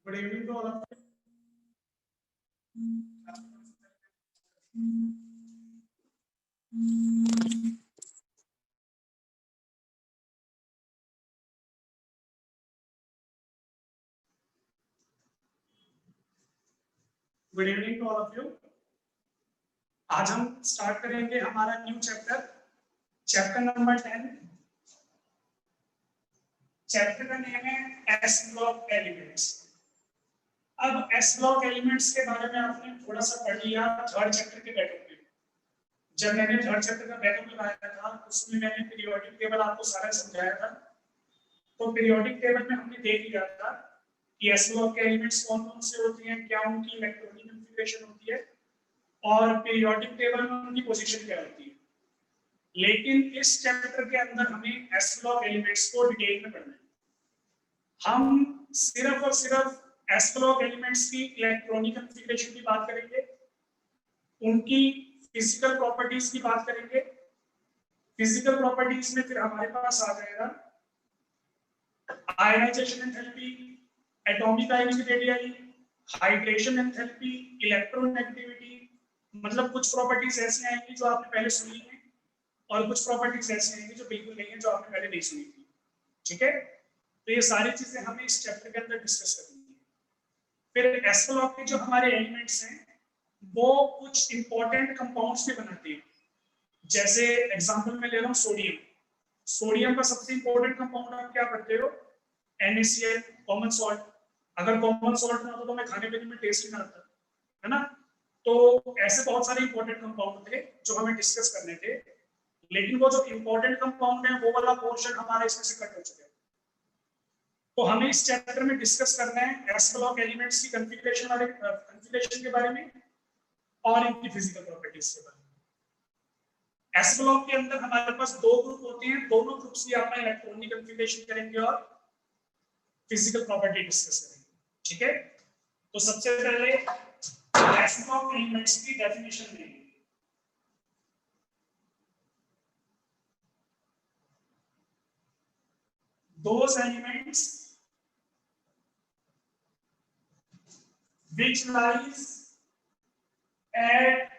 Good evening to all of you. Good evening to all of you. आज हम start करेंगे हमारा new chapter number 10। Chapter का name है एस ब्लॉक एलिमेंट्स। अब एस ब्लॉक एलिमेंट्स के बारे में आपने थोड़ा सा पढ़ लिया थर्ड चैप्टर के बैकअप में। जब मैंने थर्ड चैप्टर का बैकअप लगाया था उसमें मैंने पीरियोडिक टेबल आपको सारा समझाया था। तो पीरियोडिक टेबल में हमने देख लिया था कि एस ब्लॉक के एलिमेंट्स कौन कौन से होते हैं, क्या उनकी इलेक्ट्रॉनिक कॉन्फ़िगरेशन होती है और पीरियोडिक टेबल में उनकी पोजीशन क्या होती है। लेकिन इस चैप्टर के अंदर हमें एस ब्लॉक एलिमेंट्स को डिटेल में पढ़ना है। हम सिर्फ और सिर्फ एस ब्लॉक एलिमेंट्स की इलेक्ट्रॉनिक कॉन्फ़िगरेशन की बात करेंगे, उनकी फिजिकल प्रॉपर्टीज की बात करेंगे। फिजिकल प्रॉपर्टीज में फिर हमारे पास आ जाएगा ionisation enthalpy, atomic ionic radially, hydration enthalpy, electronegativity. मतलब कुछ प्रॉपर्टीज ऐसी आएंगी जो आपने पहले सुनी है और कुछ प्रॉपर्टीज ऐसी आएंगी जो बिल्कुल नहीं है, जो आपने पहले नहीं सुनी थी। ठीक है, तो ये सारी चीजें हमें इस चैप्टर के अंदर डिस्कस करनी है। फिर एस ब्लॉक के जो हमारे एलिमेंट्स हैं वो कुछ इंपॉर्टेंट कंपाउंड्स भी बनाते हैं। जैसे एग्जांपल में ले रहा हूँ सोडियम। सोडियम का सबसे इंपॉर्टेंट कंपाउंड आप क्या पढ़ते हो? NaCl, common salt. अगर कॉमन सॉल्ट ना हो तो हमें खाने पीने में टेस्ट ही ना आता, है ना। तो ऐसे बहुत सारे इंपॉर्टेंट कंपाउंड थे जो हमें डिस्कस करने थे, लेकिन वो जो इंपॉर्टेंट कंपाउंड है वो वाला पोर्शन हमारा इसमें से कट हो चुका है। तो हमें इस चैप्टर में डिस्कस करना है एस ब्लॉक एलिमेंट्स की कॉन्फ़िगरेशन के बारे में और इनकी फिजिकल प्रॉपर्टीज के बारे में। एस ब्लॉक के अंदर हमारे पास दो ग्रुप होते हैं, दोनों ग्रुप्स की अपना इलेक्ट्रॉनिक कॉन्फ़िगरेशन करेंगे और फिजिकल प्रॉपर्टी डिस्कस करेंगे। ठीक है, तो सबसे पहले एस ब्लॉक एलिमेंट्स की डेफिनेशन देंगे। Those elements which lies at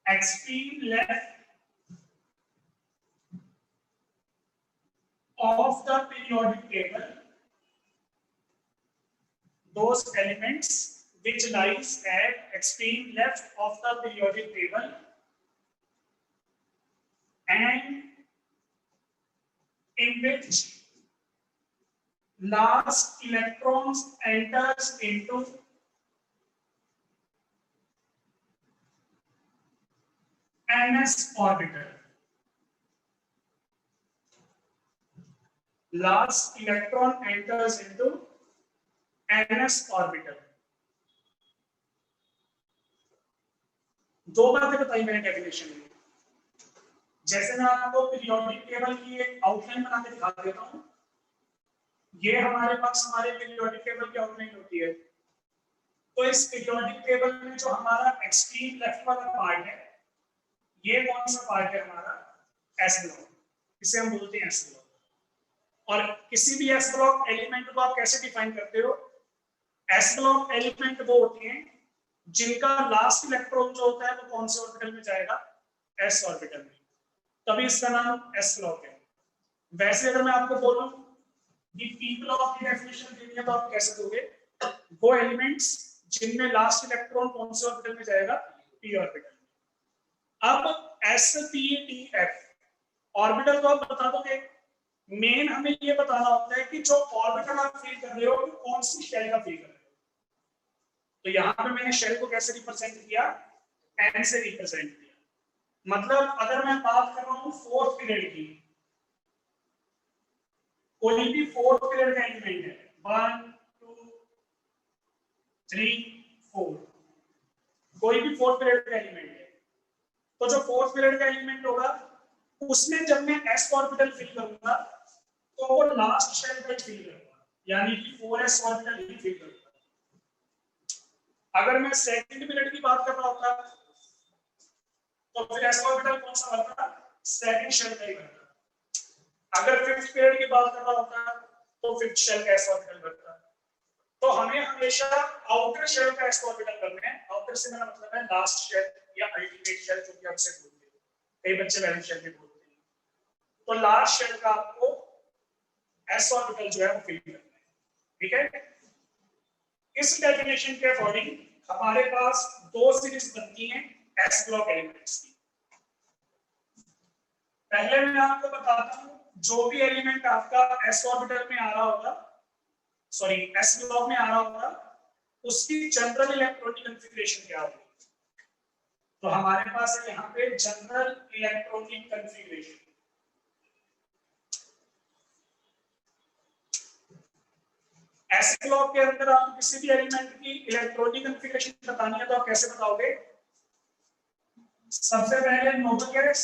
extreme left of the periodic table, those elements which lies at extreme left of the periodic table and in which last electrons enters into ns orbital. Last electron enters into ns orbital. दो बातें बताई मैंने definition में। जैसे मैं आपको periodic table की एक आउटलाइन बना के दिखा देता हूं। ये हमारे पास हमारे पीरियोडिक टेबल की आउटलाइन होती है। तो इस पीरियोडिक टेबल में जो हमारा एक्सट्रीम लेफ्ट वाला पार्ट है, ये कौन सा पार्ट है? हमारा एस ब्लॉक। इसे हम बोलते हैं एस ब्लॉक। और किसी भी एस ब्लॉक एलिमेंट को आप कैसे डिफाइन करते हो? एस ब्लॉक एलिमेंट वो होते हैं जिनका लास्ट इलेक्ट्रॉन जो होता है वो कौन से ऑर्बिटल में जाएगा? एस ऑर्बिटल में। तभी इसका नाम एस ब्लॉक है। वैसे अगर मैं आपको बोलूं कि पी ब्लॉक की डेफिनेशन देनी है तो आप कैसे दोगे? वो एलिमेंट्स जिनमें लास्ट इलेक्ट्रॉन कौन से ऑर्बिटल में जाएगा? पी ऑर्बिटल में। अब S P D F orbital को आप बता दोगे। मेन हमें ये बताना होता है कि जो ऑर्बिटल आप फील कर रहे हो वो कौन सी शेल का फील कर रहे हो। तो यहाँ पे मैंने शेल को कैसे रिप्रेजेंट किया? एन से रिप्रेजेंट किया। मतलब अगर मैं बात कर रहा हूँ फोर्थ पीरियड की, कोई भी फोर्थ पीरियड का एलिमेंट है 1 2 3 4, कोई भी फोर्थ पीरियड का एलिमेंट है, तो जो फोर्थ पीरियड का एलिमेंट होगा उसमें जब मैं s ऑर्बिटल फिल करूंगा तो वो लास्ट शेल का फिल करूंगा, यानी कि 4s ऑर्बिटल ही फिल करूंगा। अगर मैं सेकंड पीरियड की बात कर रहा होता तो फिर s ऑर्बिटल कौन सा बनता? सेकंड शेल का ही बनता। अगर फिफ्थ पीरियड की बात कर रहा होता तो फिफ्थ शेल का s ऑर्बिटल बनता। तो हमें हमेशा आउटर शेल का s ऑर्बिटल करना है। आउटर से मेरा मतलब है लास्ट शेल या अल्टीमेट शेल, जो कि आप इसे बोलते हैं, कई बच्चे वैलेंस शेल भी बोलते हैं। तो लास्ट शेल का आपको s ऑर्बिटल जो है वो फिल करना है, ठीक है। इस डेफिनेशन के अकॉर्डिंग हमारे पास दो सीरीज बनती हैं s ब्लॉक एलिमेंट्स की। पहले मैं आपको बताता हूं, जो भी एलिमेंट आपका s ऑर्बिटल में आ रहा होगा, सॉरी s ब्लॉक में आ रहा होगा, उसकी जनरल इलेक्ट्रॉनिक कॉन्फ़िगरेशन क्या होगी। तो हमारे पास है यहाँ पे general electronic configuration. s block के अंदर आपको किसी भी एलिमेंट की इलेक्ट्रॉनिक कॉन्फ़िगरेशन बतानी है तो आप कैसे बताओगे? सबसे पहले noble gas,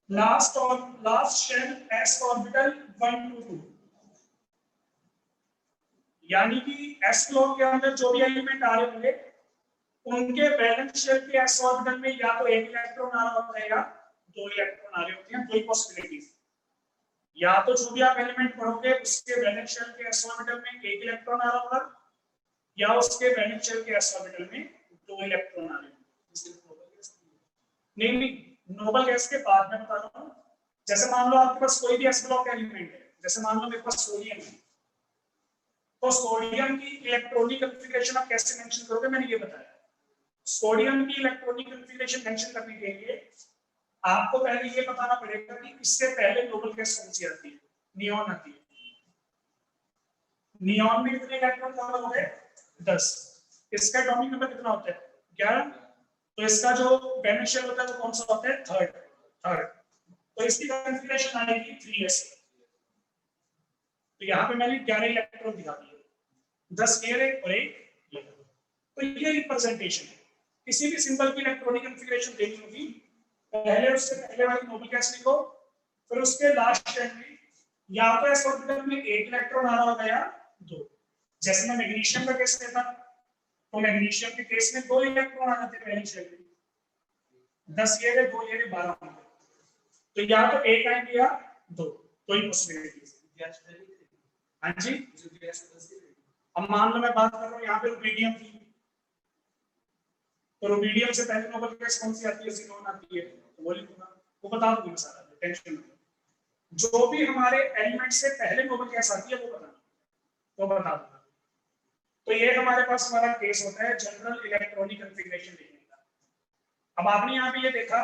last shell s orbital 1 to 2, यानी कि s ब्लॉक के अंदर जो भी एलिमेंट आ रहे होंगे उनके वैलेंस शेल के s ऑर्बिटल में या तो एक इलेक्ट्रॉन आ रहा होता है या दो इलेक्ट्रॉन आ रहे होते हैं। दो ही पॉसिबिलिटीज, या तो जो भी आप एलिमेंट पढ़ोगे उसके वैलेंस शेल के s ऑर्बिटल में एक इलेक्ट्रॉन आ रहा होगा, या उसके वैलेंस शेल के s ऑर्बिटल में दो इलेक्ट्रॉन आ रहे होंगे। नहीं, नोबल गैस के बाद में बता रहा हूं। जैसे मान लो आपके पास कोई भी s ब्लॉक एलिमेंट है, जैसे मान लो मेरे पास सोडियम है, तो सोडियम की इलेक्ट्रॉनिक कॉन्फ़िगरेशन आप कैसे मेंशन करोगे, मैंने ये बताया। सोडियम की इलेक्ट्रॉनिक कॉन्फ़िगरेशन मेंशन करने के लिए आपको पहले ये बताना पड़ेगा कि इससे पहले नोबल गैस कौन सी आती है। नियॉन आती है। नियॉन में कितने इलेक्ट्रॉन कवर हो गए? 10। इसका एटॉमिक नंबर कितना होता है? 11। तो इसका जो वैलेंस शेल होता है वो कौन सा होता है? थर्ड। तो इसकी कॉन्फ़िगरेशन आएगी 3s। तो यहाँ पे मैंने 11 इलेक्ट्रॉन दिखा दिए, 10 मेरे और एक ये। तो ये रिप्रेजेंटेशन है। किसी भी सिंबल की इलेक्ट्रॉनिक कॉन्फ़िगरेशन देनी होगी, पहले उससे पहले वाली नोबल गैस लिखो, फिर उसके लास्ट शेल में या तो s ऑर्बिटल में एक इलेक्ट्रॉन आ रहा होगा या दो। जैसे मैं मैग्नीशियम का केस लेता, तो मैग्नीशियम के केस में दो इलेक्ट्रॉन आ जाते हैं वैलेंस शेल में, 10 ये रे 2 ये रे 12 होंगे। तो या तो एक आएंगे या दो ही पॉसिबिलिटीज। हाँ जी, अब मान लो मैं बात कर रहा हूँ यहाँ पे रुबिडियम की, तो रुबिडियम से पहले नोबल गैस कौन सी आती है? ज़ीनोन आती है, तो वो लिखूंगा, वो बता दूंगा सारा, टेंशन मत। जो भी हमारे एलिमेंट से पहले नोबल गैस आती है वो बता दूंगा। तो ये हमारे पास हमारा केस होता है जनरल इलेक्ट्रॉनिक कॉन्फ़िगरेशन लिखने का। अब आपने यहाँ पे ये देखा,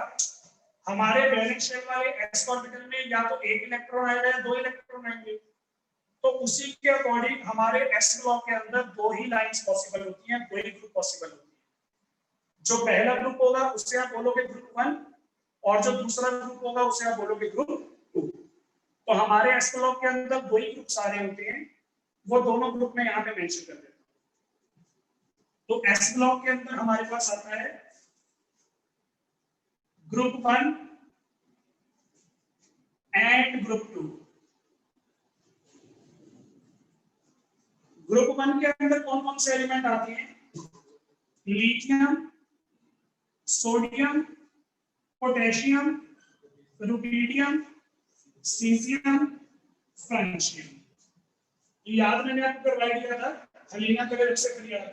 हमारे वैलेंस शेल वाले s ऑर्बिटल में या तो एक इलेक्ट्रॉन आएगा या दो इलेक्ट्रॉन आएंगे। तो उसी के अकॉर्डिंग हमारे s ब्लॉक के अंदर दो ही लाइंस पॉसिबल होती हैं, दो ही ग्रुप पॉसिबल होती हैं। जो पहला ग्रुप होगा उससे आप बोलोगे ग्रुप 1, और जो दूसरा ग्रुप होगा उसे आप बोलोगे ग्रुप 2। तो हमारे s ब्लॉक के अंदर दो ही ग्रुप सारे होते हैं, वो दोनों ग्रुप में यहाँ पे मेंशन कर देते हैं। तो s ब्लॉक के अंदर हमारे पास आता है ग्रुप 1 एंड ग्रुप 2। ग्रुप 1 के अंदर कौन कौन से एलिमेंट आते हैं? Lithium, sodium, potassium, rubidium, caesium, francium. याद मैंने आपको करवाई दिया था, हलीना कलर से क्लियर।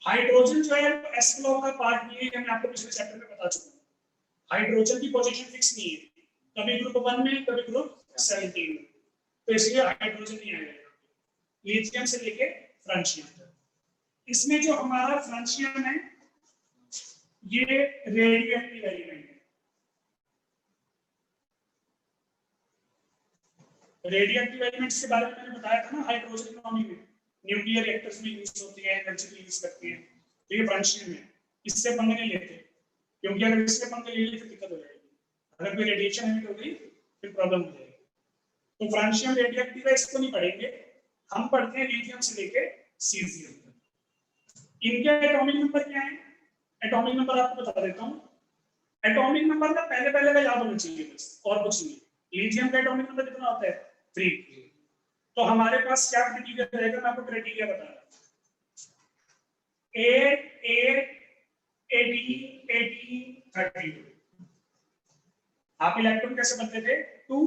हाइड्रोजन जो है s ब्लॉक का पार्ट नहीं है, मैं आपको पिछले चैप्टर में बता चुका हूं। हाइड्रोजन की पोजीशन फिक्स नहीं है, कभी ग्रुप 1 में कभी ग्रुप 17 में, तो इसलिए हाइड्रोजन नहीं आएगा। लिथियम से लेके फ्रांशियम तक। इसमें जो हमारा फ्रांशियम है ये रेडियोएक्टिव एलिमेंट है। रेडियोएक्टिव एलिमेंट्स के बारे में मैंने बताया था ना हाइड्रोजन इकोनॉमी में, न्यूक्लियर रिएक्टर्स में यूज होती है, एनर्जी रिलीज करती है। तो ये फ्रांशियम है, इससे पंगे नहीं लेते, क्योंकि अगर इससे पंगे ले लेते दिक्कत हो जाएगी। अगर कोई रेडिएशन एमिट हो गई फिर प्रॉब्लम हो जाएगी। तो फ्रांशियम रेडियोएक्टिव है, इसको नहीं पढ़ेंगे, हम पढ़ते हैं लिथियम से लेके सीजियम तक। इनके एटॉमिक नंबर क्या है? एटॉमिक नंबर आपको बता देता हूं। एटॉमिक नंबर का पहले का याद होना चाहिए बस, और कुछ नहीं। लिथियम का एटॉमिक नंबर कितना होता है? 3। तो हमारे पास क्या क्राइटेरिया रहेगा, मैं आपको क्राइटेरिया बता रहा हूं। 8 8 18 18 32। आप इलेक्ट्रॉन कैसे बनते थे? 2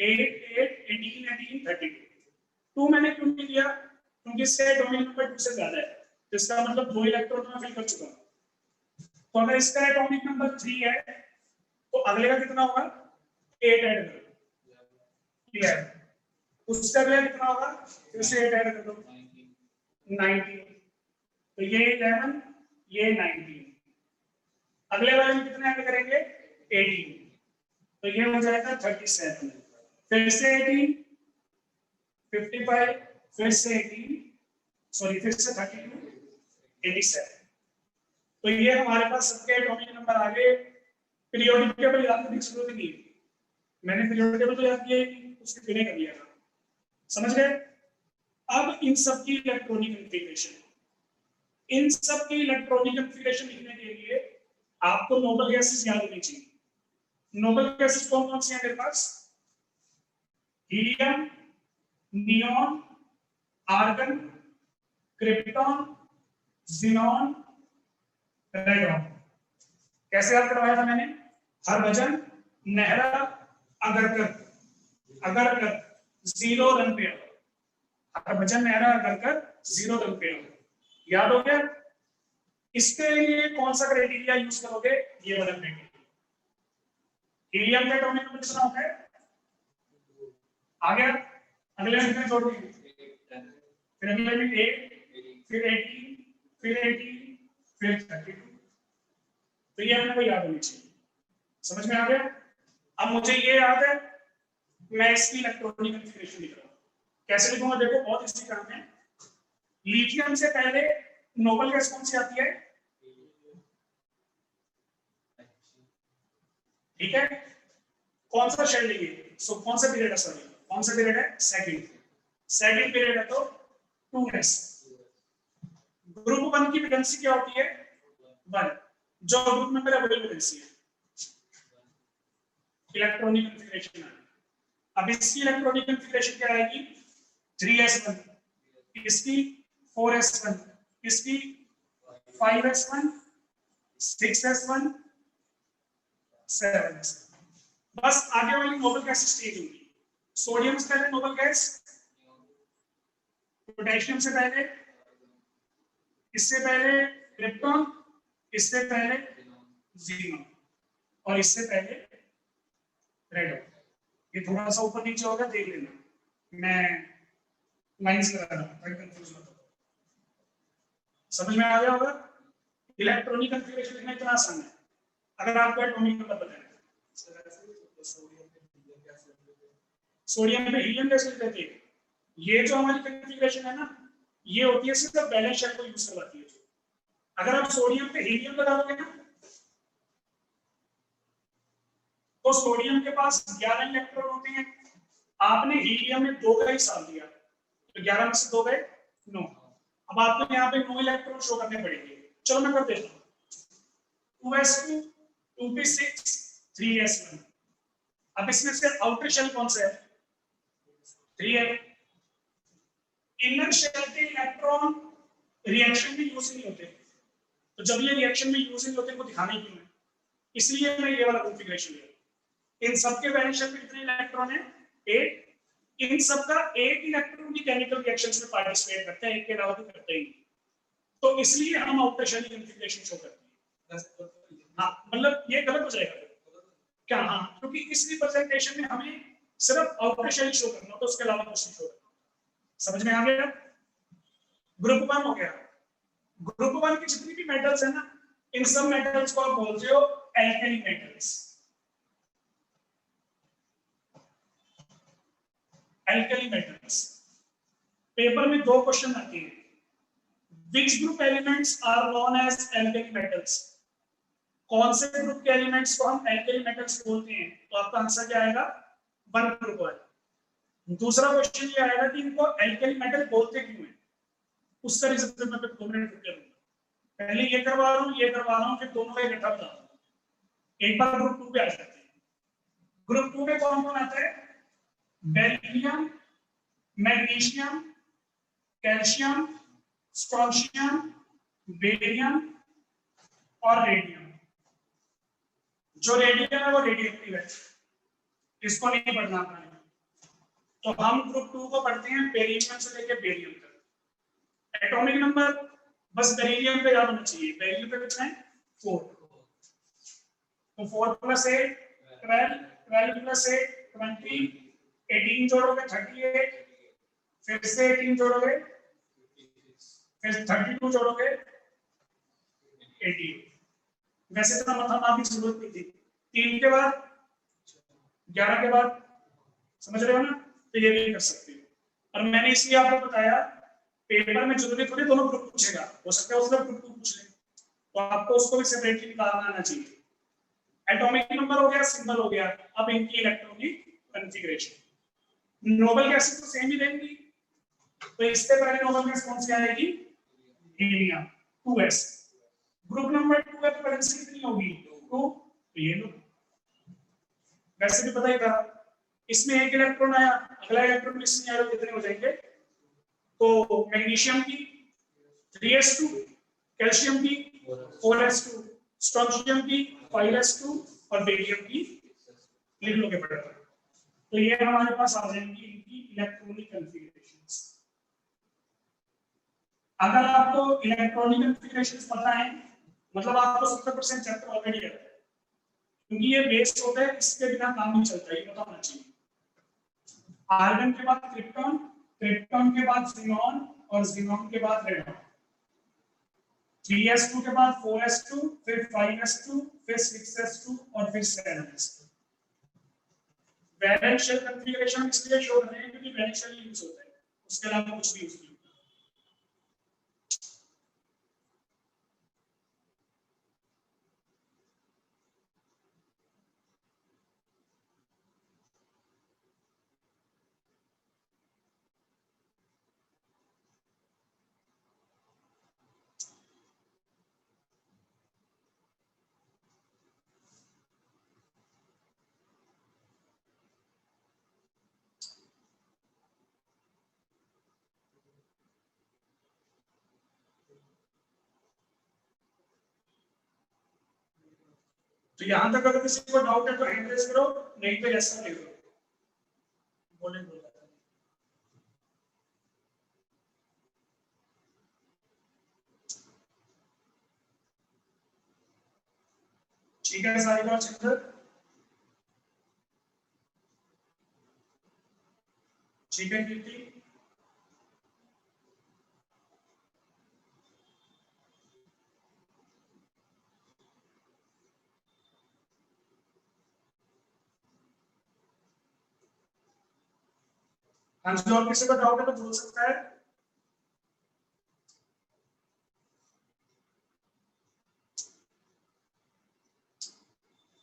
8 8 18 18 32। 2 मैंने क्यों नहीं दिया, क्योंकि इसका एटॉमिक नंबर 2 से ज्यादा है, तो इसका मतलब 2 इलेक्ट्रॉन मैं फिल कर चुका हूं। तो अगर इसका एटॉमिक नंबर 3 है तो अगले का कितना होगा, 8 ऐड करो, 11, उसका अगला कितना होगा, फिर से 8 ऐड कर दो, 19, तो ये 11, ये 19, अगले वाले में कितने ऐड करेंगे, 18, तो ये हो जाएगा 37, फिर से 18, 55, फिर से 18, सॉरी फिर से 32, 87, तो ये हमारे पास सबके एटॉमिक नंबर आ गए। पीरियोडिक टेबल याद करने की जरूरत नहीं है, मैंने पीरियोडिक टेबल तो याद किया ही, उसके बिना कर दिया था, समझ गए। अब इन सब की इलेक्ट्रॉनिक कॉन्फ़िगरेशन, इन सब की इलेक्ट्रॉनिक कॉन्फ़िगरेशन लिखने के लिए आपको नोबल गैसेस याद होनी चाहिए। नोबल गैसेस कौन कौन सी हैं मेरे पास, helium, neon, argon, krypton, xenon, radon. कैसे याद करवाया था मैंने, हरभजन, नेहरा, अगरकर, 0 रन पे, हरभजन, नेहरा, अगरकर, 0 रन पे, याद हो गया। इसके लिए कौन सा क्राइटेरिया यूज करोगे, ये वाला क्राइटेरिया। हीलियम का एटॉमिक नंबर कितना होता है, आ गया, अगले में जोड़ दीजिए, फिर अगले में 8, फिर 18, फिर 18, फिर 32, तो ये हमको याद होनी चाहिए, समझ में आ गया। अब मुझे ये याद है, मैं इसकी इलेक्ट्रॉनिक कॉन्फ़िगरेशन लिख रहा हूं, कैसे लिखूंगा देखो, बहुत इजी काम है। लिथियम से पहले नोबल गैस कौन सी आती है, ठीक है, कौन सा शेल लेंगे, सो कौन सा पीरियड है, सॉरी कौन सा पीरियड है, सेकंड पीरियड है, तो 2s। ग्रुप 1 की वैलेंसी क्या होती है, 1, जो ग्रुप में मेरा वैलेंसी है, इलेक्ट्रॉनिक कॉन्फ़िगरेशन है। अब इसकी इलेक्ट्रॉनिक कॉन्फ़िगरेशन क्या आएगी, 3s1, इसकी 4s1, इसकी 5s1, 6s1, 7s1, बस आगे वाली नोबल गैस स्टेज होगी। सोडियम से पहले नोबल गैस, पोटेशियम से पहले, इससे पहले क्रिप्टॉन, इससे पहले ज़ीनॉन, और इससे पहले रेडॉन। ये थोड़ा सा ऊपर नीचे होगा, देख लेना, मैं लाइंस लगा रहा हूं, कोई कंफ्यूज मत हो, समझ में आ गया होगा। इलेक्ट्रॉनिक कॉन्फ़िगरेशन लिखना इतना आसान है, अगर आपको एटॉमिक नंबर पता है। सोडियम पे हीलियम गैस लिख देते हैं, ये जो हमारी कॉन्फ़िगरेशन है ना, ये होती है सिर्फ बैलेंस शेल को यूज करवाती है। अगर आप सोडियम पे हीलियम लगा दोगे ना, तो सोडियम के पास 11 इलेक्ट्रॉन होते हैं, आपने हीलियम में 2 का ही साथ दिया, तो 11 में से 2 गए 9, अब आपको यहाँ पे 9 इलेक्ट्रॉन शो करने पड़ेंगे। चलो मैं कर देता हूँ, 2s2, 2p6, 3s1। अब इसमें से आउटर शेल कौन सा है, 3 है। इनर शेल के इलेक्ट्रॉन रिएक्शन में यूज नहीं होते, तो जब ये रिएक्शन में यूज नहीं होते, इनको दिखाना ही क्यों है, इसलिए मैं ये वाला कॉन्फ़िगरेशन लिया। इन सबके वैलेंस शेल में कितने इलेक्ट्रॉन है, 8, इन सबका 8 इलेक्ट्रॉन भी केमिकल रिएक्शंस में पार्टिसिपेट करते हैं, एक के अलावा भी करते हैं, तो इसलिए हम आउटर शेल कॉन्फ़िगरेशन शो करते हैं। हाँ, मतलब ये गलत हो जाएगा क्या, हाँ, क्योंकि इस रिप्रेजेंटेशन में हमें सिर्फ आउटर शेल शो करना, तो उसके अलावा कुछ नहीं शो करना, समझ में आ गया। ग्रुप 1 हो गया। ग्रुप 1 की जितनी भी मेटल्स है ना, इन सब मेटल्स को आप बोलते हो alkali metals, alkali metals. Paper में 2 क्वेश्चन आते हैं, which group elements are known as alkali metals, कौन से ग्रुप के एलिमेंट्स को हम एल्केली मेटल्स बोलते हैं, तो आपका आंसर क्या आएगा, 1 ग्रुप है। दूसरा क्वेश्चन ये आएगा कि इनको एल्केली मेटल बोलते क्यों हैं, उसका रीजन मैं 2 मिनट रुक जाऊंगा, पहले ये करवा रहा हूँ, ये करवा रहा हूँ, फिर दोनों का इकट्ठा बता दूं। एक बार ग्रुप 2 पे आ जाते हैं। ग्रुप 2 में कौन कौन आता है, beryllium, magnesium, calcium, strontium, barium और रेडियम। जो रेडियम है वो रेडियोएक्टिव है, इसको नहीं पढ़ना आपने, तो हम ग्रुप 2 को पढ़ते हैं बेरिलियम से लेकर बेरियम तक। एटॉमिक नंबर बस बेरिलियम पे याद होना चाहिए। बेरिलियम पे कितना है 4, तो 4 + 8 12, 12 + 8 20, 18 जोड़ोगे 38, फिर से 18 जोड़ोगे, फिर 32 जोड़ोगे 18। वैसे तो मतलब की जरूरत नहीं थी। 3 के बाद 11 के बाद, समझ रहे हो ना, तो ये भी कर सकते हो। और मैंने इसलिए आपको बताया पेपर में जरूरी थोड़ी दोनों ग्रुप पूछेगा, हो सकता है उसका ग्रुप 2 पूछ ले, तो आपको उसको भी सेपरेटली निकालना आना चाहिए। एटॉमिक नंबर हो गया, सिंबल हो गया, अब इनकी इलेक्ट्रॉनिक कॉन्फ़िगरेशन। नोबल गैसेस तो सेम ही रहेंगी, तो इससे पहले नोबल गैस कौन सी आएगी? Helium 2s। ग्रुप नंबर 2 है तो वैलेंसी कितनी होगी? 2। ये लो, वैसे भी पता ही था, इसमें एक इलेक्ट्रॉन आया, अगला इलेक्ट्रॉन इसमें आया, कितने हो जाएंगे? तो मैग्नीशियम की 3s2, कैल्शियम की 4s2, स्ट्रोंशियम की 5s2 और बेरियम की लिख लो के पड़ेगा। तो ये हमारे पास आ जाएंगी इनकी इलेक्ट्रॉनिक कॉन्फ़िगरेशंस। अगर आपको इलेक्ट्रॉनिक कॉन्फ़िगरेशंस पता है, मतलब आपको 70% चैप्टर ऑलरेडी आता है, क्योंकि ये बेस होता है, इसके बिना काम नहीं चलता, ये पता होना चाहिए। आर्गन के बाद क्रिप्टॉन, क्रिप्टॉन के बाद ज़ीनॉन और ज़ीनॉन के बाद रेडॉन। 3s2 के बाद 4s2, फिर 5s2, फिर 6s2 और फिर 7s2। वैलेंस शेल कॉन्फ़िगरेशन इसलिए शो कर रहे हैं क्योंकि वैलेंस शेल यूज होता है, उसके अलावा कुछ भी यूज नहीं। तो यहां तक अगर किसी को डाउट है तो हैंड रेज करो, नहीं तो यस ले लो। बोले ठीक है सारी बात चंद्र, ठीक है कीर्ति, हाँ जी, और किसी को डाउट है तो बोल सकता है।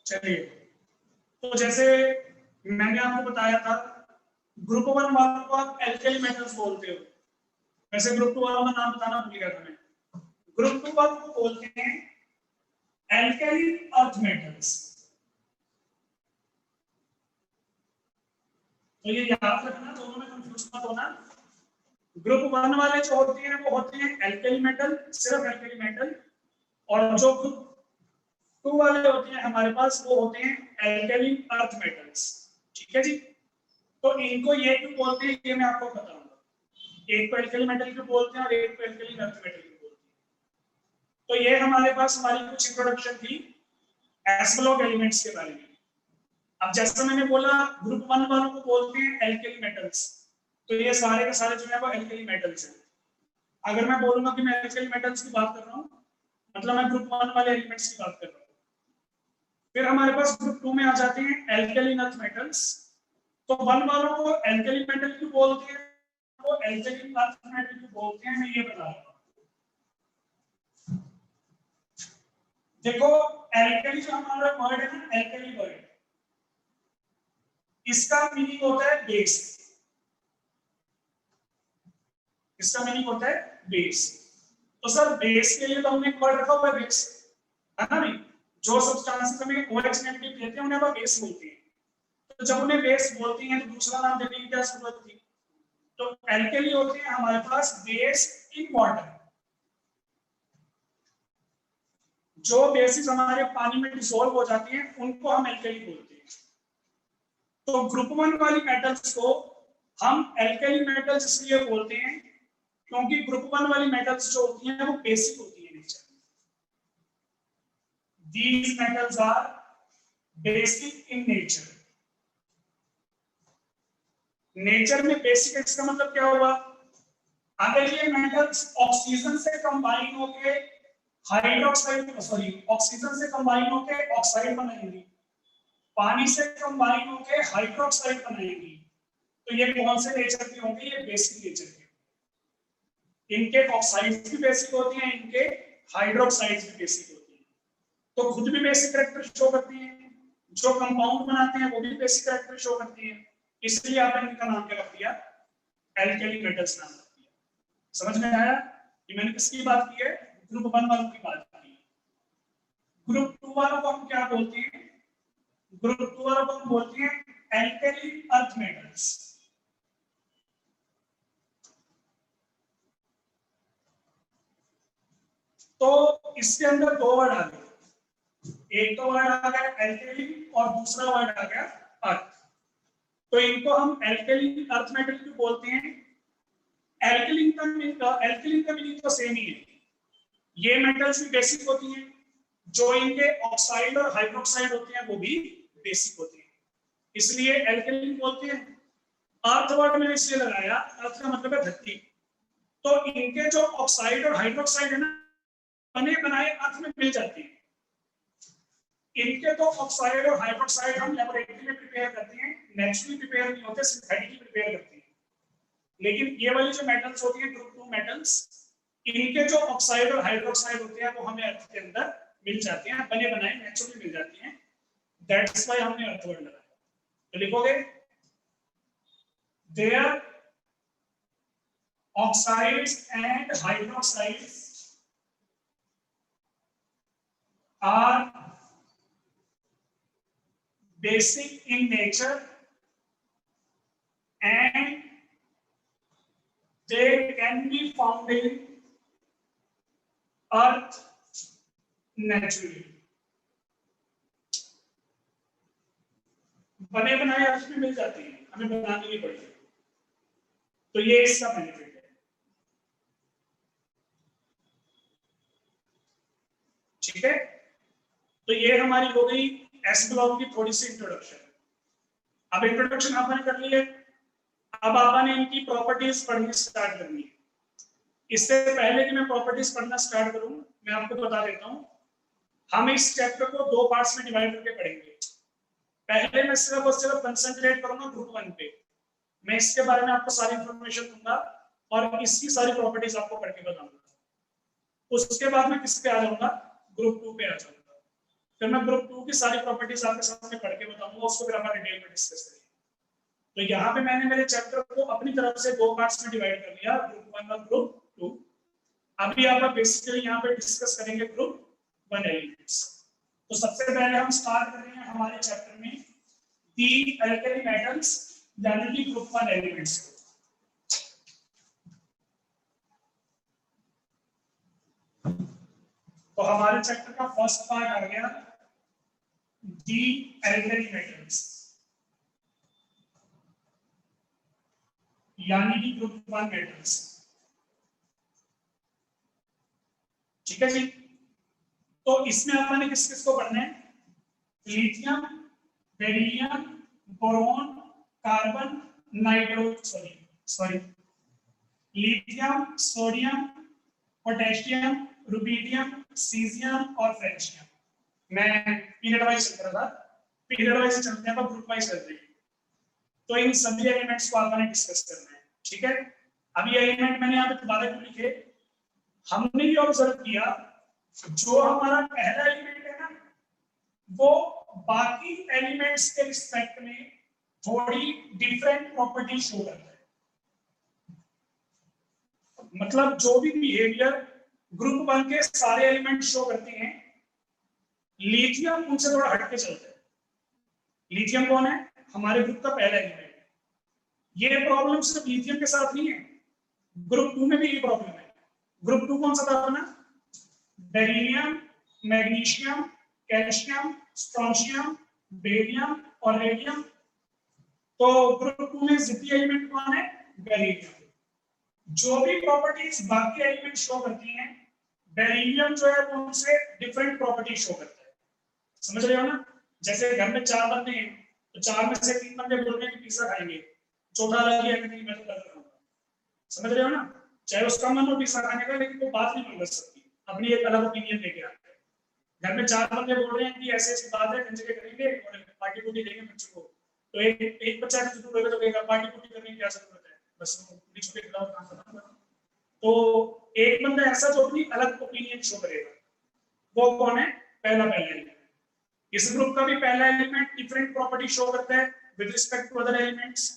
चलिए, तो जैसे मैंने आपको बताया था, ग्रुप 1 वालों को आप एल्केली मेटल्स बोलते हो। वैसे ग्रुप 2 वालों का नाम बताना भूल गया था मैं। ग्रुप 2 वालों को बोलते हैं एल्केली अर्थ मेटल्स। तो ये याद रखना, दोनों में कंफ्यूज मत होना। ग्रुप 1 वाले जो होते हैं वो होते हैं एल्केली मेटल, सिर्फ एल्केली मेटल, और जो ग्रुप 2 वाले होते हैं हमारे पास वो होते हैं एल्केली अर्थ मेटल्स। ठीक है जी, तो इनको ये क्यों बोलते हैं ये मैं आपको बताऊंगा। एक को एल्केली मेटल क्यों बोलते हैं और एक को एल्केली अर्थ मेटल क्यों बोलते हैं। तो ये हमारे पास हमारी कुछ इंट्रोडक्शन थी एस ब्लॉक एलिमेंट्स के बारे में। अब जैसा मैंने बोला ग्रुप 1 वालों को बोलते हैं एल्केली मेटल्स, तो ये सारे के सारे जो है वो एल्केली मेटल्स हैं। अगर मैं बोलूंगा कि मैं एल्केली मेटल्स की बात कर रहा हूँ, मतलब मैं ग्रुप 1 वाले एलिमेंट्स की बात कर रहा हूँ। फिर हमारे पास ग्रुप 2 में आ जाते हैं एल्केली अर्थ मेटल्स। तो 1 वालों को एल्केली मेटल क्यों बोलते हैं, वो एल्केली अर्थ मेटल क्यों बोलते हैं, मैं ये बता रहा हूँ। देखो, एल्केली जो हमारा वर्ड है ना, एल्केली वर्ड, इसका मीनिंग होता है बेस। इसका मीनिंग होता है बेस। तो सर बेस के लिए तो हमने एक वर्ड रखा हुआ है बेस, है ना नहीं? जो सब्सटेंसेस हमें OH नेगेटिव देते हैं उन्हें हम बेस बोलते हैं। तो जब उन्हें बेस बोलते हैं तो दूसरा नाम देने की क्या जरूरत थी? तो एल्केली होते हैं हमारे पास बेस इन वाटर। जो बेसिस हमारे पानी में डिसॉल्व हो जाती हैं उनको हम एल्केली बोलते हैं। तो ग्रुप 1 वाली मेटल्स को हम एल्कली मेटल्स इसलिए बोलते हैं क्योंकि ग्रुप 1 वाली मेटल्स जो होती हैं वो बेसिक होती है नेचर में। These metals are basic in nature. Nature में बेसिक इसका मतलब क्या हुआ? अगर ये मेटल्स ऑक्सीजन से कंबाइन होके हाइड्रोक्साइड ऑक्सीजन से कंबाइन होके ऑक्साइड बनाएंगी, पानी से कंबाइन होके हाइड्रोक्साइड बनाएंगी, तो ये कौन से नेचर के होंगे? ये बेसिक नेचर के। इनके ऑक्साइड्स भी बेसिक होती हैं, इनके हाइड्रोक्साइड्स भी बेसिक होती हैं, तो खुद भी बेसिक कैरेक्टर शो करती हैं, जो कंपाउंड बनाते हैं वो भी बेसिक कैरेक्टर शो करती हैं, इसलिए आपने इनका नाम क्या रख दिया? एल्कली मेटल्स नाम रख दिया। समझ में आया? कि मैंने किसकी बात की है? ग्रुप 1 वालों की बात की है। ग्रुप 2 वालों को हम क्या बोलते हैं? ग्रुप 2 वालों को हम बोलते हैं एल्कली अर्थ मेटल्स। तो इसके अंदर दो वर्ड आ गए, एक तो वर्ड आ गया एल्कली और दूसरा वर्ड आ गया अर्थ। तो इनको हम एल्कली अर्थ मेटल क्यों बोलते हैं? एल्कलिन का मीनिंग तो सेम ही है। ये मेटल्स भी बेसिक होती हैं, जो इनके ऑक्साइड और हाइड्रोक्साइड होते हैं वो भी बेसिक होते हैं, इसलिए एल्कलिन बोलते हैं। अर्थ वर्ड मैंने इसलिए लगाया, अर्थ का मतलब है धरती। तो इनके जो ऑक्साइड और हाइड्रोक्साइड है ना, बने बनाए अर्थ में मिल जाती है। इनके तो ऑक्साइड और हाइड्रोक्साइड हम लैबोरेटरी में प्रिपेयर करते हैं, नेचुरली प्रिपेयर नहीं होते, सिंथेटिकली प्रिपेयर करते हैं। लेकिन ये वाली जो मेटल्स होती है ग्रुप 2 मेटल्स, इनके जो ऑक्साइड और हाइड्रोक्साइड होते हैं वो हमें अर्थ के अंदर मिल जाते हैं, बने बनाए नेचुरली मिल जाती हैं। दैट्स व्हाई हमने अर्थ वर्ड लगाया। तो लिखोगे their oxides and hydroxides are basic in nature and they can be found in earth naturally. बने बनाए अर्थ में मिल जाती है, हमें बनानी नहीं पड़ती। तो ये इसका बेनिफिट है। ठीक है, तो ये हमारी हो गई एस ब्लॉक की थोड़ी सी इंट्रोडक्शन। अब इंट्रोडक्शन आपने कर ली है, अब आपने इनकी प्रॉपर्टीज पढ़नी स्टार्ट करनी है। इससे पहले कि मैं प्रॉपर्टीज पढ़ना स्टार्ट करूं, मैं आपको बता देता हूं, हम इस चैप्टर को दो पार्ट्स में डिवाइड करके पढ़ेंगे। पहले मैं सिर्फ और सिर्फ कंसंट्रेट करूंगा ग्रुप 1 पे, मैं इसके बारे में आपको सारी इंफॉर्मेशन दूंगा और इसकी सारी प्रॉपर्टीज आपको पढ़ के बताऊंगा। उसके बाद मैं किस पे आ जाऊंगा? ग्रुप 2 पे आ जाऊंगा। फिर मैं ग्रुप 2 की सारी प्रॉपर्टीज आपके सामने पढ़ के बताऊंगा, उसको फिर अपन डिटेल में डिस्कस करेंगे। तो यहाँ पे मैंने मेरे चैप्टर को अपनी तरफ से दो पार्ट्स में डिवाइड कर लिया, ग्रुप 1 और ग्रुप 2। अभी आप बेसिकली यहाँ पे डिस्कस करेंगे ग्रुप 1 एलिमेंट्स। तो सबसे पहले हम स्टार्ट कर रहे हैं हमारे चैप्टर में दी एल्कली मेटल्स, यानी कि ग्रुप 1 एलिमेंट्स। तो हमारे चैप्टर का फर्स्ट पार्ट आ गया दी एल्कली मेटल्स, यानी कि ग्रुप 1 मेटल्स। ठीक है जी, तो इसमें आपने किस किस को पढ़ना है? Lithium, beryllium, boron, carbon, lithium, sodium, potassium, rubidium, caesium और फ्रेंशियम। मैं पीरियड वाइज चल रहा था, पीरियड वाइज चलते हैं, ग्रुप वाइज चलते हैं। तो इन सभी एलिमेंट्स को आपने डिस्कस करना है। ठीक है, अब ये एलिमेंट मैंने यहाँ पे दोबारा क्यों लिखे? हमने ये ऑब्जर्व किया, जो हमारा पहला एलिमेंट है ना, वो बाकी एलिमेंट्स के रिस्पेक्ट में थोड़ी डिफरेंट प्रॉपर्टी शो करता है। मतलब जो भी बिहेवियर ग्रुप 1 के सारे एलिमेंट शो करते हैं, लिथियम उनसे थोड़ा हटके चलता है। लिथियम कौन है? हमारे ग्रुप का पहला एलिमेंट। ये प्रॉब्लम सिर्फ लिथियम के साथ नहीं है, ग्रुप 2 में भी ये प्रॉब्लम है। ग्रुप 2 कौन सा था अपना? Beryllium, magnesium, calcium, strontium, barium और रेडियम। तो ग्रुप 2 में जिद्दी एलिमेंट कौन है? बेरिलियम। जो भी प्रॉपर्टीज बाकी एलिमेंट शो करती हैं, बेरिलियम जो है वो उनसे डिफरेंट प्रॉपर्टी शो करता है। समझ रहे हो ना? जैसे घर में 4 बंदे हैं तो 4 में से 3 बंदे बोल रहे हैं कि पिज्जा खाएंगे, चौथा लग गया कि नहीं मैं तो कर रहा हूँ। समझ रहे हो ना? चाहे उसका मन हो पिज्जा खाने का, लेकिन वो बात नहीं कर सकती, अपनी एक अलग ओपिनियन लेके आते हैं। घर में 4 बंदे बोल रहे हैं कि ऐसी ऐसी बात है, कंजरे करेंगे और पार्टी पुर्टी देंगे बच्चों को, तो एक बच्चा जो बोलेगा तो कहेगा पार्टी पुर्टी करने की क्या जरूरत है, बस पूरी छोटे खिलाओ काम खत्म करो। तो एक बंदा ऐसा जो अपनी अलग ओपिनियन शो करेगा, वो कौन है? पहला एलिमेंट। इस ग्रुप का भी पहला एलिमेंट डिफरेंट प्रॉपर्टी शो करता है with respect to other elements.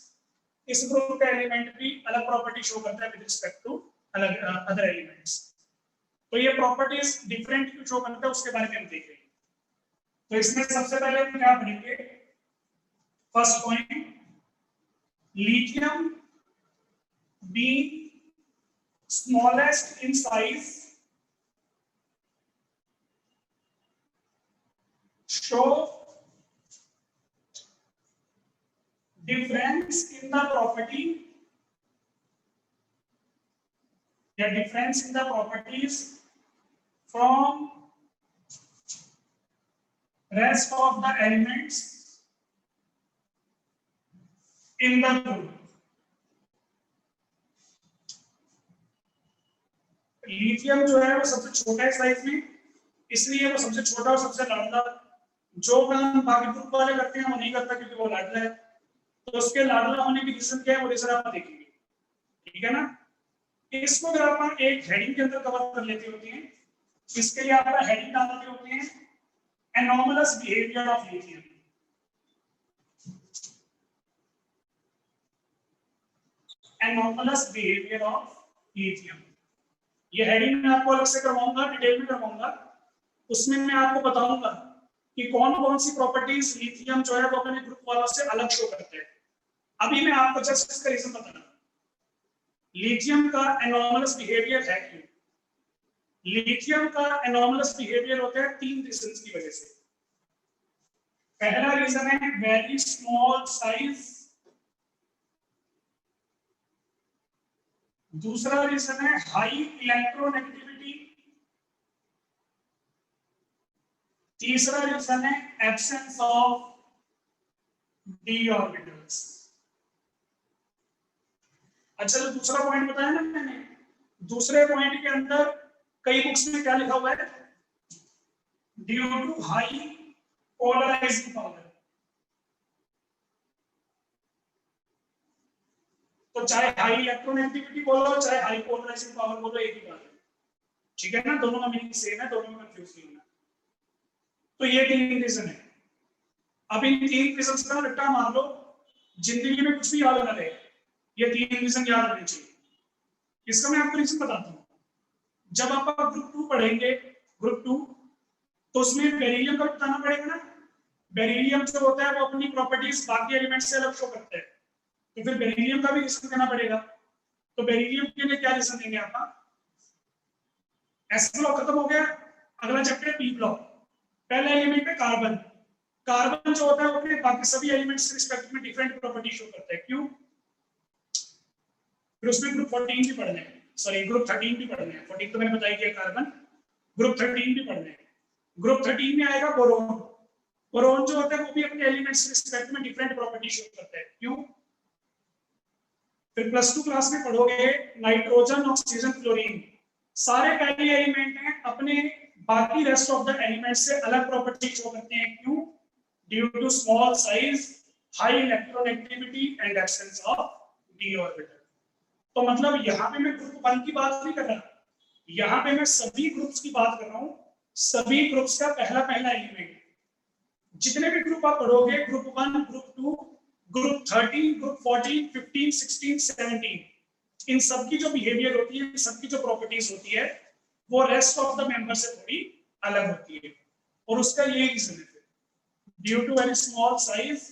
इस ग्रुप का एलिमेंट भी अलग प्रॉपर्टी शो करता है विद रिस्पेक्ट टू अलग अदर एलिमेंट्स। तो ये प्रॉपर्टीज डिफरेंट क्यों शो करता है उसके बारे में हम देख रहे हैं। तो इसमें सबसे पहले हम क्या पढ़ेंगे? First point, lithium being smallest in size show difference in the property या difference in the properties from rest of the elements in the group. Lithium जो है वो सबसे छोटा है साइज में, इसलिए वो सबसे छोटा और सबसे लाडला। जो काम बाकी ग्रुप वाले करते हैं वो नहीं करता क्योंकि वो लाडला है। तो उसके लाडला होने की रीजन क्या है वो रीजन आप देखेंगे, ठीक है ना? इसको अगर आप एक हेडिंग के अंदर कवर कर लेते होते हैं, इसके लिए आप हेडिंग डालते होते हैं anomalous behaviour of lithium. Anomalous behaviour of lithium, ये हेडिंग मैं आपको अलग से करवाऊंगा, डिटेल में करवाऊंगा। उसमें मैं आपको बताऊंगा कि कौन कौन सी प्रॉपर्टीज लिथियम जो है वो अपने ग्रुप वालों से अलग शो करते हैं। अभी मैं आपको जस्ट इसका रीजन बताना, लिथियम का एनोमलस बिहेवियर है क्यों। लिथियम का एनोमलस बिहेवियर होता है 3 रीजंस की वजह से। पहला रीजन है वेरी स्मॉल साइज, दूसरा रीजन है हाई इलेक्ट्रोनेगेटिविटी, तीसरा रीजन है एब्सेंस ऑफ डी ऑर्बिटल्स। अच्छा, जो दूसरा पॉइंट बताया ना मैंने, दूसरे पॉइंट के अंदर कई बुक्स में क्या लिखा हुआ है? Due to high polarising power. तो चाहे हाई इलेक्ट्रोनेगेटिविटी बोलो चाहे हाई पोलराइजिंग पावर बोलो, एक ही बात है, ठीक है ना? दोनों का मीनिंग सेम है, दोनों में कंफ्यूज नहीं होना। तो ये 3 रीजन है। अब इन 3 रीजन का रट्टा मार लो, जिंदगी में कुछ भी याद ना रहे, ये 3 रीजन याद रहने चाहिए। इसका मैं आपको रीजन बताता हूँ। जब आप ग्रुप 2 पढ़ेंगे, ग्रुप 2, तो उसमें बेरिलियम का बताना पड़ेगा ना। बेरिलियम जो होता है वो अपनी प्रॉपर्टीज बाकी एलिमेंट से अलग शो करता है, तो फिर बेरिलियम का भी रीजन देना पड़ेगा। तो बेरिलियम के लिए क्या रीजन देंगे आप? एस ब्लॉक खत्म हो गया, अगला चैप्टर है पी ब्लॉक। पहला एलिमेंट है कार्बन। कार्बन जो होता है वो अपने बाकी सभी एलिमेंट्स के रिस्पेक्ट में डिफरेंट प्रॉपर्टी शो करता है, क्यों? फिर उसमें ग्रुप 14 भी पढ़ना है, सॉरी ग्रुप 13 भी पढ़ना है। 14 तो मैंने बताया कि कार्बन, ग्रुप 13 भी पढ़ना है। ग्रुप 13 में आएगा बोरोन। बोरोन जो होता है वो भी अपने एलिमेंट्स के रिस्पेक्ट में डिफरेंट प्रॉपर्टी शो करता है, क्यों? फिर प्लस 2 क्लास में पढ़ोगे नाइट्रोजन, ऑक्सीजन, क्लोरीन, सारे पहले एलिमेंट हैं, अपने बाकी रेस्ट ऑफ द एलिमेंट से अलग प्रॉपर्टी शो करते हैं, क्यों? Due to small size, high electronegativity and absence of d orbital. तो मतलब यहाँ पे मैं ग्रुप 1 की बात नहीं कर रहा, यहाँ पे मैं सभी ग्रुप्स की बात कर रहा हूँ। सभी ग्रुप्स का पहला पहला एलिमेंट, जितने भी ग्रुप आप पढ़ोगे, ग्रुप 1, ग्रुप 2, ग्रुप 13, ग्रुप 14, 15, 16, 17, इन सबकी जो बिहेवियर होती है, सबकी जो प्रॉपर्टीज होती है, वो रेस्ट ऑफ द मेंबर से थोड़ी अलग होती है। और उसका ये रीजन है, due to very small size,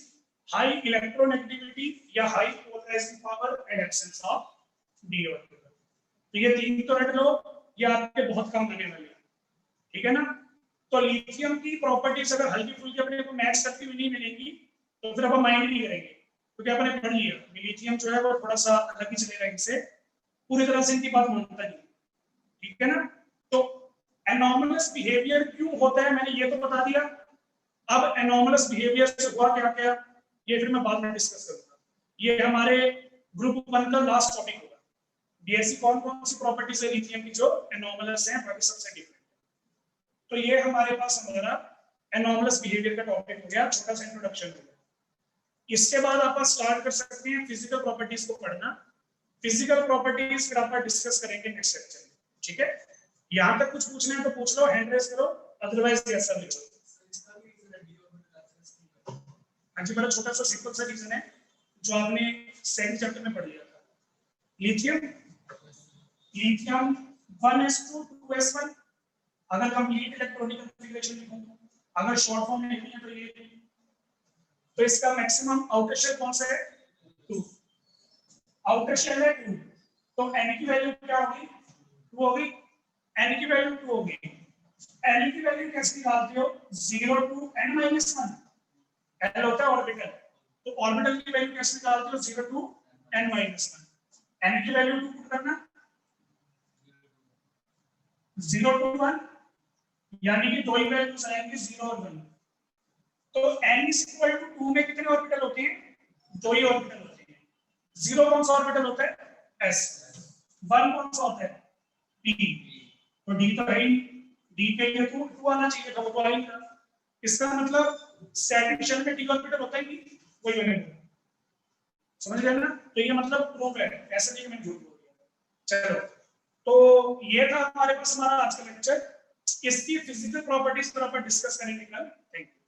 high electronegativity या high polarising power and absence of d orbital. तो ये 3 तो रट लो, ये आपके बहुत काम आने वाले हैं, ठीक है ना? तो लिथियम की प्रॉपर्टीज अगर हल्की फुल्की अपने को मैच करती हुई नहीं मिलेंगी तो फिर आप माइंड नहीं करेंगे। क्योंकि आपने पढ़ लिया लिथियम जो है वो थोड़ा सा अलग ही चलेगा इनसे, पूरी तरह से इनकी बात मानता नहीं, ठीक है ना। तो एनॉमलस बिहेवियर क्यों होता है मैंने ये तो बता दिया। अब एनॉमलस बिहेवियर से हुआ क्या क्या ये फिर मैं बाद में डिस्कस करूंगा। ये हमारे ग्रुप 1 का लास्ट टॉपिक होगा। बीएससी कौन कौन सी प्रॉपर्टीज है लिथियम की जो एनॉमलस हैं, बाकी सबसे डिफरेंट। तो ये हमारे पास हमारा एनॉमलस बिहेवियर का टॉपिक हो गया, छोटा सा इंट्रोडक्शन हो गया। इसके बाद आप स्टार्ट कर सकते हैं फिजिकल प्रॉपर्टीज को पढ़ना। फिजिकल प्रॉपर्टीज फिर आप डिस्कस करेंगे नेक्स्ट लेक्चर में, ठीक है। यहां तक कुछ पूछना है तो पूछ लो, हैंड रेज करो, अदरवाइज यस सर लिखो। हाँ जी, बड़ा छोटा सा सिंपल सा रीजन है जो आपने सेकंड चैप्टर में पढ़ लिया था। लिथियम 1s2 2s1, अगर कंप्लीट इलेक्ट्रॉनिक कॉन्फ़िगरेशन लिखूं, अगर शॉर्ट फॉर्म में लिखनी है तो ये, तो इसका मैक्सिमम आउटर शेल कौन सा है 2, आउटर शेल है 2, तो n की वैल्यू क्या होगी 2 होगी, n की वैल्यू 2 होगी। n की वैल्यू कैसे निकालते हो 0 to n - 1, l होता है ऑर्बिटल, तो ऑर्बिटल की वैल्यू कैसे निकालते हो 0 to n - 1, n की वैल्यू 2 पुट करना 0 to 1, यानी कि दो ही वैल्यूज आएंगे 0 और 1। तो n = 2 में कितने ऑर्बिटल होते हैं, दो ही ऑर्बिटल होते हैं। 0 कौन सा ऑर्बिटल होता है s, 1 कौन सा होता है p, तो d तो है ही, d के लिए तो 2 आना चाहिए था, वो तो आएगा। इसका मतलब सेकंड शेल में d ऑर्बिटल होता ही नहीं, वही बनेगा, समझ गए ना। तो ये मतलब प्रूफ है, ऐसा नहीं मैं झूठ बोल रहा। चलो, तो ये था हमारे पास हमारा आज का लेक्चर। इसकी फिजिकल प्रॉपर्टीज पर अपन डिस्कस करेंगे कल। Thank you.